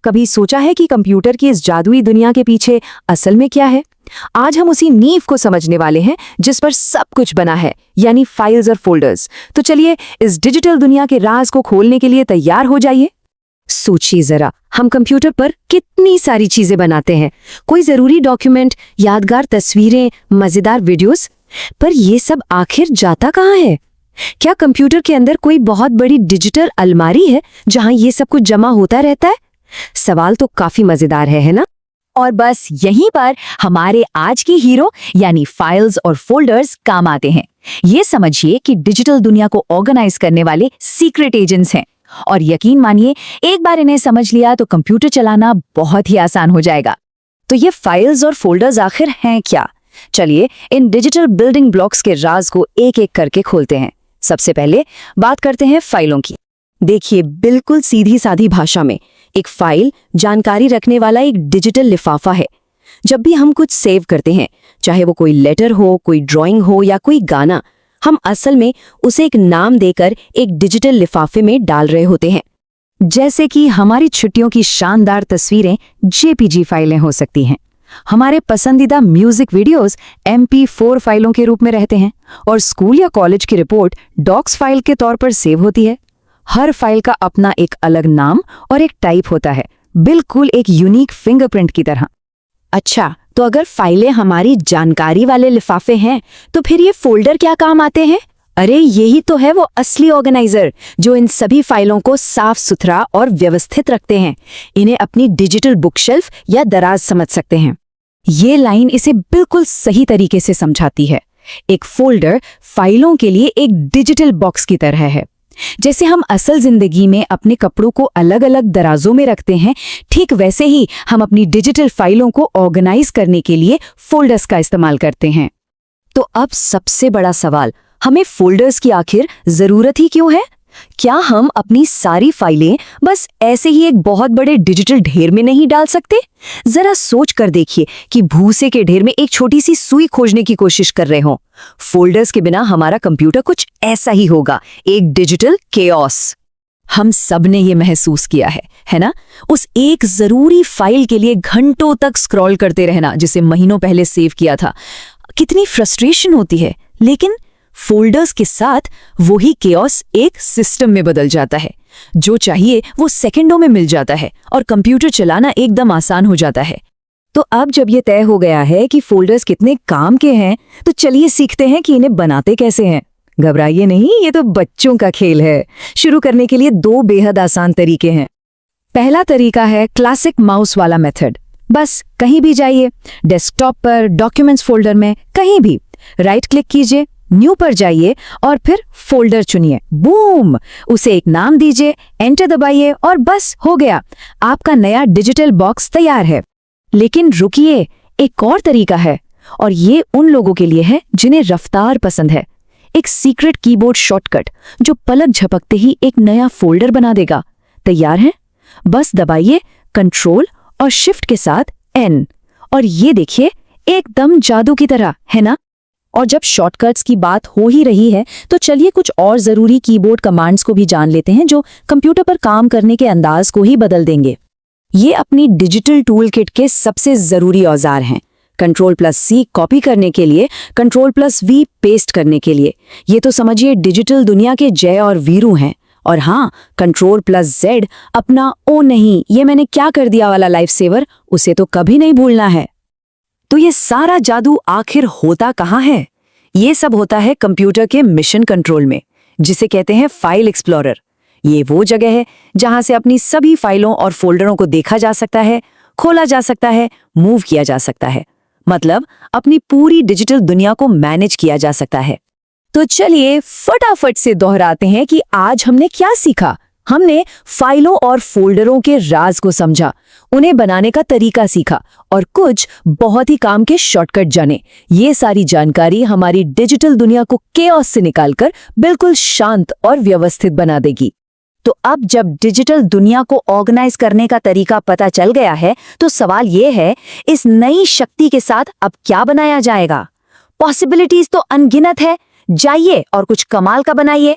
कभी सोचा है कि कंप्यूटर की इस जादुई दुनिया के पीछे असल में क्या है? आज हम उसी नींव को समझने वाले हैं जिस पर सब कुछ बना है, यानी फाइल्स और फोल्डर्स। तो चलिए इस डिजिटल दुनिया के राज को खोलने के लिए तैयार हो जाइए। सोचिए जरा, हम कंप्यूटर पर कितनी सारी चीजें बनाते हैं, कोई जरूरी डॉक्यूमेंट, यादगार तस्वीरें, मजेदार वीडियोस, पर ये सब आखिर जाता कहाँ है? क्या कंप्यूटर के अंदर कोई बहुत बड़ी डिजिटल अलमारी है जहां ये सब कुछ जमा होता रहता है? सवाल तो काफी मजेदार है ना? और बस यहीं पर हमारे आज के हीरो यानी फाइल्स और फोल्डर्स काम आते हैं। ये समझिए कि डिजिटल दुनिया को ऑर्गेनाइज करने वाले सीक्रेट एजेंट्स हैं। और यकीन मानिए, एक बार इन्हें समझ लिया तो कंप्यूटर चलाना बहुत ही आसान हो जाएगा। तो ये फाइल्स और फोल्डर्स आखिर हैं क्या? चलिए इन डिजिटल बिल्डिंग ब्लॉक्स के राज को एक एक करके खोलते हैं। सबसे पहले बात करते हैं फाइलों की। देखिए, बिल्कुल सीधी सादी भाषा में एक फाइल जानकारी रखने वाला एक डिजिटल लिफाफा है। जब भी हम कुछ सेव करते हैं, चाहे वो कोई लेटर हो, कोई ड्राइंग हो या कोई गाना, हम असल में उसे एक नाम देकर एक डिजिटल लिफाफे में डाल रहे होते हैं। जैसे कि हमारी छुट्टियों की शानदार तस्वीरें जेपीजी फाइलें हो सकती हैं, हमारे पसंदीदा म्यूजिक वीडियोस MP4 फाइलों के रूप में रहते हैं, और स्कूल या कॉलेज की रिपोर्ट डॉक्स फाइल के तौर पर सेव होती है। हर फाइल का अपना एक अलग नाम और एक टाइप होता है, बिल्कुल एक यूनिक फिंगरप्रिंट की तरह। अच्छा, तो अगर फाइलें हमारी जानकारी वाले लिफाफे हैं, तो फिर ये फोल्डर क्या काम आते हैं? अरे यही तो है वो असली ऑर्गेनाइजर जो इन सभी फाइलों को साफ सुथरा और व्यवस्थित रखते हैं। इन्हें अपनी डिजिटल बुकशेल्फ या दराज समझ सकते हैं। ये लाइन इसे बिल्कुल सही तरीके से समझाती है। एक फोल्डर फाइलों के लिए एक डिजिटल बॉक्स की तरह है। जैसे हम असल जिंदगी में अपने कपड़ों को अलग अलग दराजों में रखते हैं, ठीक वैसे ही हम अपनी डिजिटल फाइलों को ऑर्गेनाइज करने के लिए फोल्डर्स का इस्तेमाल करते हैं। तो अब सबसे बड़ा सवाल, हमें फोल्डर्स की आखिर जरूरत ही क्यों है? क्या हम अपनी सारी फाइलें बस ऐसे ही एक बहुत बड़े डिजिटल ढेर में नहीं डाल सकते? जरा सोच कर देखिए कि भूसे के ढेर में एक छोटी सी सुई खोजने की कोशिश कर रहे हो। फोल्डर्स के बिना हमारा कंप्यूटर कुछ ऐसा ही होगा, एक डिजिटल केओस। हम सब ने ये महसूस किया है ना? उस एक जरूरी फाइल के लिए घंटों तक स्क्रॉल करते रहना जिसे महीनों पहले सेव किया था। कितनी फ्रस्ट्रेशन होती है। लेकिन फोल्डर्स के साथ वही केओस एक सिस्टम में बदल जाता है। जो चाहिए वो सेकंडों में मिल जाता है और कंप्यूटर चलाना एकदम आसान हो जाता है। तो अब जब ये तय हो गया है कि फोल्डर्स कितने काम के हैं, तो चलिए सीखते हैं कि इन्हें बनाते कैसे हैं। घबराइए नहीं, ये तो बच्चों का खेल है। शुरू करने के लिए 2 बेहद आसान तरीके हैं। पहला तरीका है क्लासिक माउस वाला मेथड। बस कहीं भी जाइए, डेस्कटॉप पर, डॉक्यूमेंट्स फोल्डर में, कहीं भी राइट क्लिक कीजिए, न्यू पर जाइए और फिर फोल्डर चुनिए। बूम, उसे एक नाम दीजिए, एंटर दबाइए और बस हो गया, आपका नया डिजिटल बॉक्स तैयार है। लेकिन रुकिए, एक और तरीका है, और ये उन लोगों के लिए है जिन्हें रफ्तार पसंद है। एक सीक्रेट कीबोर्ड शॉर्टकट जो पलक झपकते ही एक नया फोल्डर बना देगा। तैयार है? बस दबाइए कंट्रोल और शिफ्ट के साथ N, और ये देखिए एकदम जादू की तरह, है ना? और जब शॉर्टकट्स की बात हो ही रही है, तो चलिए कुछ और जरूरी कीबोर्ड कमांड्स को भी जान लेते हैं जो कंप्यूटर पर काम करने के अंदाज को ही बदल देंगे। ये अपनी डिजिटल टूल किट के सबसे जरूरी औजार हैं। Ctrl+C कॉपी करने के लिए, Ctrl+V पेस्ट करने के लिए। ये तो समझिए डिजिटल दुनिया के जय और वीरू हैं। और हाँ, Ctrl+Z अपना ओ नहीं ये मैंने क्या कर दिया वाला लाइफ सेवर, उसे तो कभी नहीं भूलना है। तो ये सारा जादू आखिर होता कहाँ है? ये सब होता है कंप्यूटर के मिशन कंट्रोल में, जिसे कहते हैं फाइल एक्सप्लोरर। ये वो जगह है जहां से अपनी सभी फाइलों और फोल्डरों को देखा जा सकता है, खोला जा सकता है, मूव किया जा सकता है। मतलब अपनी पूरी डिजिटल दुनिया को मैनेज किया जा सकता है। तो चलिए फटाफट से दोहराते हैं कि आज हमने क्या सीखा। हमने फाइलों और फोल्डरों के राज को समझा, उन्हें बनाने का तरीका सीखा और कुछ बहुत ही काम के शॉर्टकट जाने। ये सारी जानकारी हमारी डिजिटल दुनिया को केओस से निकालकर बिल्कुल शांत और व्यवस्थित बना देगी। तो अब जब डिजिटल दुनिया को ऑर्गेनाइज करने का तरीका पता चल गया है, तो सवाल ये है, इस नई शक्ति के साथ अब क्या बनाया जाएगा? पॉसिबिलिटीज तो अनगिनत है। जाइए और कुछ कमाल का बनाइए।